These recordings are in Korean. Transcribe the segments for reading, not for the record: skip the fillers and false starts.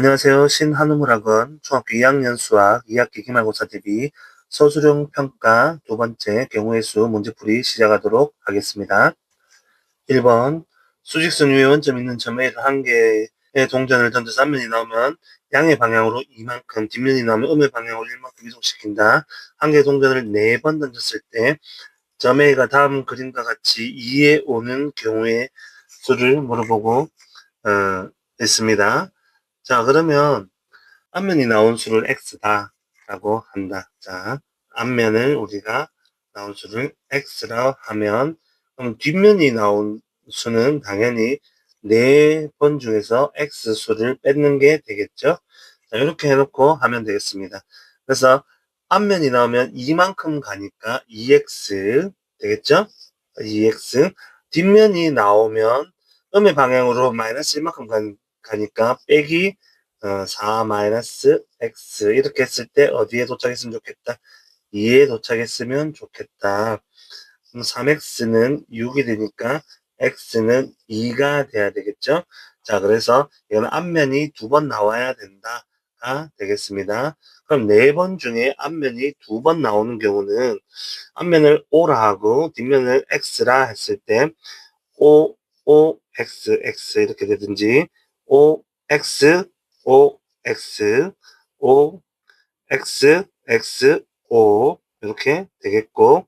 안녕하세요. 신한우물학원 중학교 2학년 수학 2학기 기말고사 대비 서술형 평가 두 번째 경우의 수 문제풀이 시작하도록 하겠습니다. 1번 수직선 위에 원점 있는 점에 한 개의 동전을 던져서 앞면이 나오면 양의 방향으로 이만큼, 뒷면이 나오면 음의 방향으로 1만큼 이동시킨다. 한 개의 동전을 4번 던졌을 때 점 A가 다음 그림과 같이 2에 오는 경우의 수를 물어보고 있습니다. 자, 그러면 앞면이 나온 수를 x다 라고 한다. 자, 앞면을 우리가 나온 수를 x라 하면 그럼 뒷면이 나온 수는 당연히 4번 중에서 x수를 뺏는 게 되겠죠. 자, 이렇게 해놓고 하면 되겠습니다. 그래서 앞면이 나오면 이만큼 가니까 2x 되겠죠. 2x. 뒷면이 나오면 음의 방향으로 마이너스 1만큼 가니까 빼기 4 마이너스 x 이렇게 했을 때 어디에 도착했으면 좋겠다? 2에 도착했으면 좋겠다. 그럼 3x는 6이 되니까 x는 2가 돼야 되겠죠? 자, 그래서 이거는 앞면이 2번 나와야 된다가 되겠습니다. 그럼 4번 중에 앞면이 2번 나오는 경우는 앞면을 O라 하고 뒷면을 X라 했을 때 O, O, X, X 이렇게 되든지 O, X, O, X, O, X, X, O 이렇게 되겠고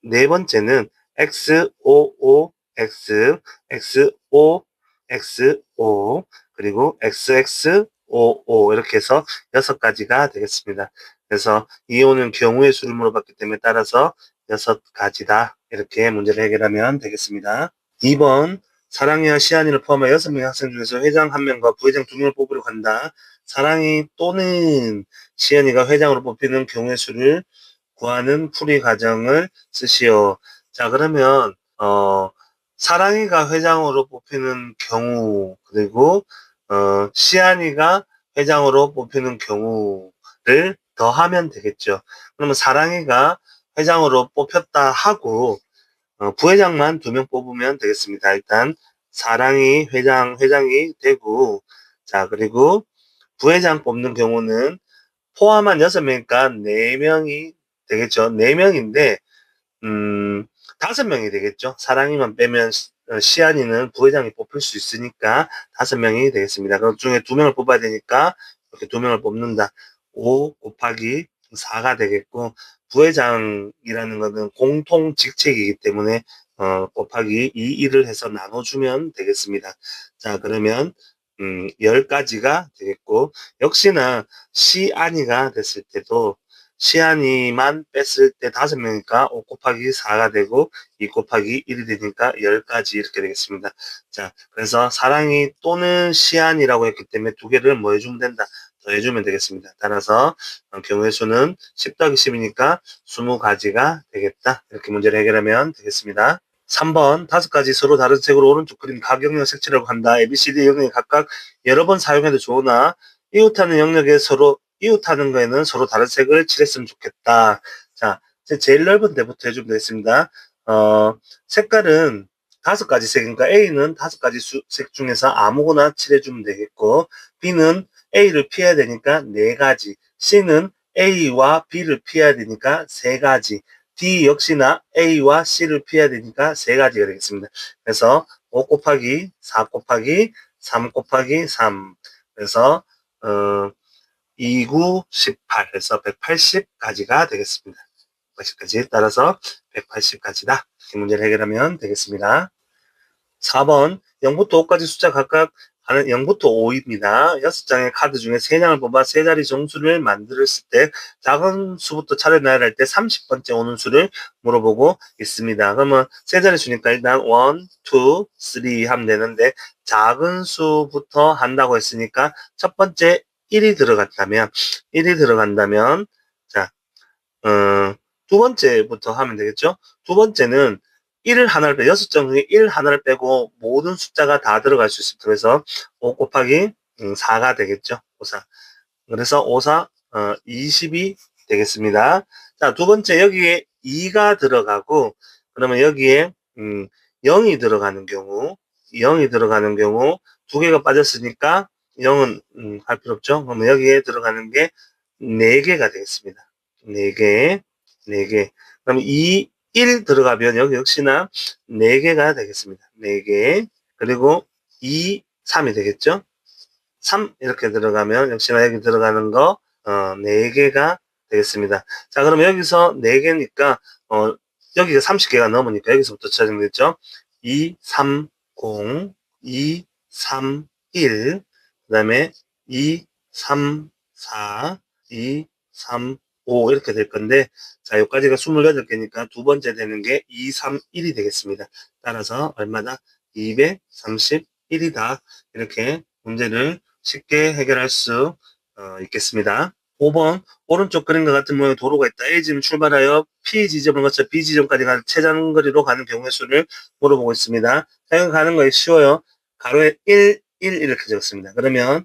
네 번째는 X, O, O, X, X, O, X, O 그리고 X, X, O, O 이렇게 해서 6가지가 되겠습니다. 그래서 이오는 경우의 수를 물어봤기 때문에 따라서 6가지다. 이렇게 문제를 해결하면 되겠습니다. 2번 사랑이와 시안이를 포함하여 6명의 학생 중에서 회장 1명과 부회장 2명을 뽑으려고 한다. 사랑이 또는 시연이가 회장으로 뽑히는 경우의 수를 구하는 풀이 과정을 쓰시오. 자, 그러면 사랑이가 회장으로 뽑히는 경우 그리고 시안이가 회장으로 뽑히는 경우를 더하면 되겠죠. 그러면 사랑이가 회장으로 뽑혔다 하고 부회장만 2명 뽑으면 되겠습니다. 일단 사랑이 회장이 되고 자, 그리고 부회장 뽑는 경우는 포함한 6명이니까 4명이 되겠죠. 4명인데 5명이 되겠죠. 사랑이만 빼면 시안이는 부회장이 뽑힐 수 있으니까 5명이 되겠습니다. 그 중에 2명을 뽑아야 되니까 이렇게 2명을 뽑는다. 5 곱하기 4가 되겠고 부회장이라는 것은 공통 직책이기 때문에 곱하기 2를 해서 나눠주면 되겠습니다. 자, 그러면 10가지가 되겠고 역시나 시안이가 됐을 때도 시안이만 뺐을 때 5명이니까 5 곱하기 4가 되고 2 곱하기 1이 되니까 10가지 이렇게 되겠습니다. 자, 그래서 사랑이 또는 시안이라고 했기 때문에 2개를 뭐 해주면 된다? 더해주면 되겠습니다. 따라서 경우의 수는 10 더하기 10이니까 20가지가 되겠다. 이렇게 문제를 해결하면 되겠습니다. 3번 5가지 서로 다른 색으로 오른쪽 그림 각 영역 색칠하고 한다. ABCD 영역이 각각 여러 번 사용해도 좋으나 이웃하는 영역에 이웃하는 거에는 서로 다른 색을 칠했으면 좋겠다. 자, 제일 넓은 데부터 해주면 되겠습니다. 색깔은 5가지 색이니까 A는 5가지 색 중에서 아무거나 칠해주면 되겠고 B는 A를 피해야 되니까 4가지, C는 A와 B를 피해야 되니까 3가지, D 역시나 A와 C를 피해야 되니까 3가지가 되겠습니다. 그래서 5 곱하기 4 곱하기 3 곱하기 3 그래서 2, 9, 18 해서 180가지가 되겠습니다. 180가지 따라서 180가지다. 이 문제를 해결하면 되겠습니다. 4번 0부터 5까지 숫자 각각 하는 0부터 5입니다. 6장의 카드 중에 3장을 뽑아 3자리 정수를 만들었을 때 작은 수부터 차례 나열할 때 30번째 오는 수를 물어보고 있습니다. 그러면 3자리 수니까 일단 1, 2, 3 하면 되는데 작은 수부터 한다고 했으니까 첫 번째 1이 들어간다면 자, 두 번째부터 하면 되겠죠? 두 번째는 1을 하나를 6장 중에 1 하나를 빼고 모든 숫자가 다 들어갈 수 있습니다. 그래서 5 곱하기 4가 되겠죠. 54. 그래서 54, 20이 되겠습니다. 자, 두 번째 여기에 2가 들어가고 그러면 여기에 0이 들어가는 경우 2개가 빠졌으니까 0은 할 필요 없죠. 그러면 여기에 들어가는 게 4개가 되겠습니다. 4개, 4개. 그럼 2, 1 들어가면 여기 역시나 4개가 되겠습니다. 4개. 그리고 2, 3이 되겠죠. 3 이렇게 들어가면 역시나 여기 들어가는 거 4개가 되겠습니다. 자, 그럼 여기서 4개니까 여기가 30개가 넘으니까 여기서부터 찾으면 되죠. 2, 3, 0, 2, 3, 1, 그 다음에 2, 3, 4, 2, 3, 5 이렇게 될 건데, 자, 여기까지가 28개니까 두 번째 되는 게 2, 3, 1이 되겠습니다. 따라서 얼마다? 231이다. 이렇게 문제를 쉽게 해결할 수 있겠습니다. 5번 오른쪽 그림과 같은 모양의 도로가 있다. A지점 출발하여 P 지점을 거쳐 B 지점까지 가는 최장거리로 가는 경우의 수를 물어보고 있습니다. 자, 여기 가는 거에 쉬워요. 가로에 1, 1 이렇게 적었습니다. 그러면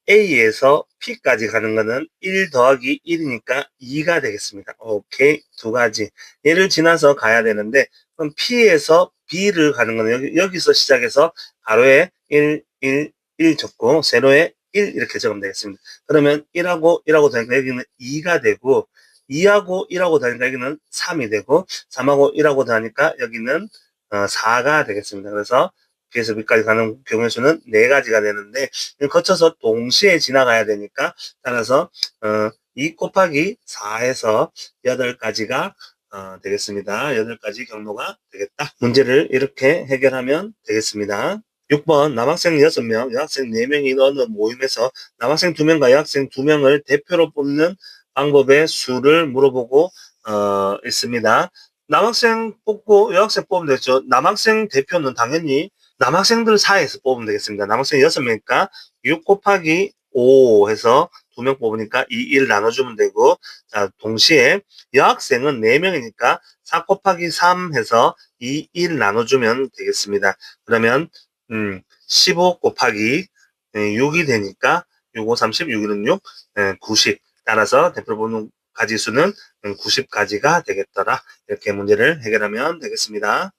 A에서 P까지 가는 거는 1 더하기 1이니까 2가 되겠습니다. 오케이. 두 가지. 얘를 지나서 가야 되는데, 그럼 P에서 B를 가는 거는 여기서 시작해서 가로에 1, 1, 1 적고, 세로에 1 이렇게 적으면 되겠습니다. 그러면 1하고 1하고 다니까 여기는 2가 되고, 2하고 1하고 다니까 여기는 3이 되고, 3하고 1하고 다니까 여기는 4가 되겠습니다. 그래서 B에서 B까지 가는 경우의 수는 4가지가 되는데, 거쳐서 동시에 지나가야 되니까, 따라서 2 곱하기 4에서 8가지가 되겠습니다. 8가지 경로가 되겠다. 문제를 이렇게 해결하면 되겠습니다. 6번 남학생 6명, 여학생 4명이 어느 모임에서 남학생 2명과 여학생 2명을 대표로 뽑는 방법의 수를 물어보고 있습니다. 남학생 뽑고 여학생 뽑으면 되죠. 남학생 대표는 당연히 남학생들 사이에서 뽑으면 되겠습니다. 남학생 6명이니까 6 곱하기 5 해서 2명 뽑으니까 2, 1 나눠주면 되고, 자, 동시에 여학생은 4명이니까 4 곱하기 3 해서 2, 1 나눠주면 되겠습니다. 그러면 15 곱하기 6이 되니까 6, 5, 30, 6, 1은 6, 90. 따라서 대표 뽑는 가지수는 90가지가 되겠더라. 이렇게 문제를 해결하면 되겠습니다.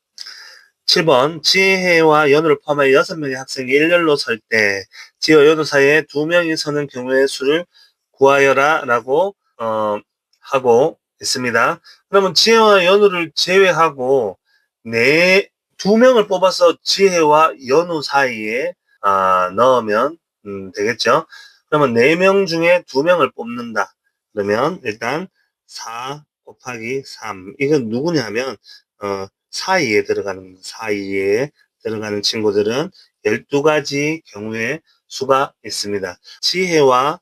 7번 지혜와 연우를 포함하여 6명의 학생이 일렬로 설 때 지혜와 연우 사이에 2명이 서는 경우의 수를 구하여라 라고 하고 있습니다. 그러면 지혜와 연우를 제외하고 2명을 뽑아서 지혜와 연우 사이에 넣으면 되겠죠. 그러면 4명 중에 2명을 뽑는다. 그러면 일단 4 곱하기 3 이건 누구냐면 사이에 들어가는 친구들은 12가지 경우의 수가 있습니다. 지혜와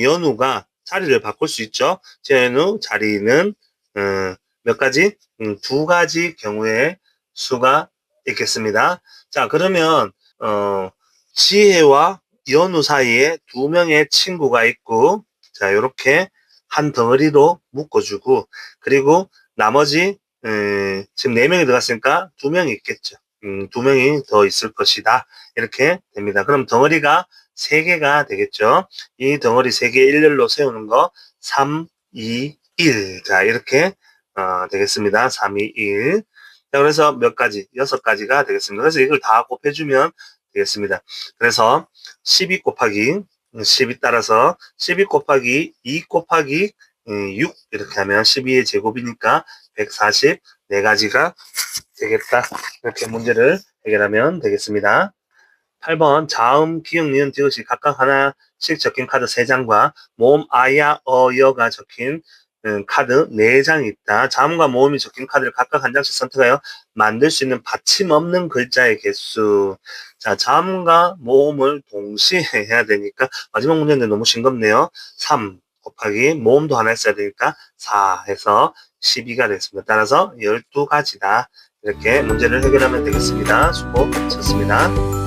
연우가 자리를 바꿀 수 있죠. 지혜, 연우 자리는 몇 가지? 2가지 경우의 수가 있겠습니다. 자, 그러면 지혜와 연우 사이에 2명의 친구가 있고, 자, 요렇게 한 덩어리로 묶어주고, 그리고 나머지 지금 4명이 들어갔으니까 2명이 있겠죠. 2명이 더 있을 것이다. 이렇게 됩니다. 그럼 덩어리가 3개가 되겠죠. 이 덩어리 3개 일렬로 세우는 거 3, 2, 1. 자, 이렇게 되겠습니다. 3, 2, 1. 자, 그래서 몇 가지? 6가지가 되겠습니다. 그래서 이걸 다 곱해주면 되겠습니다. 그래서 12 곱하기 12 따라서 12 곱하기 2 곱하기 6 이렇게 하면 12의 제곱이니까 144가지가 되겠다. 이렇게 문제를 해결하면 되겠습니다. 8번 자음, 기역, 니은, 디귿이 각각 하나씩 적힌 카드 3장과 모음, 아야, 여가 적힌 카드 4장이 있다. 자음과 모음이 적힌 카드를 각각 한 장씩 선택하여 만들 수 있는 받침 없는 글자의 개수. 자, 자음과 모음을 동시에 해야 되니까 마지막 문제인데 너무 싱겁네요. 3 곱하기 모음도 하나 있어야 되니까 4 해서 12가 됐습니다. 따라서 12가지다. 이렇게 문제를 해결하면 되겠습니다. 수고하셨습니다.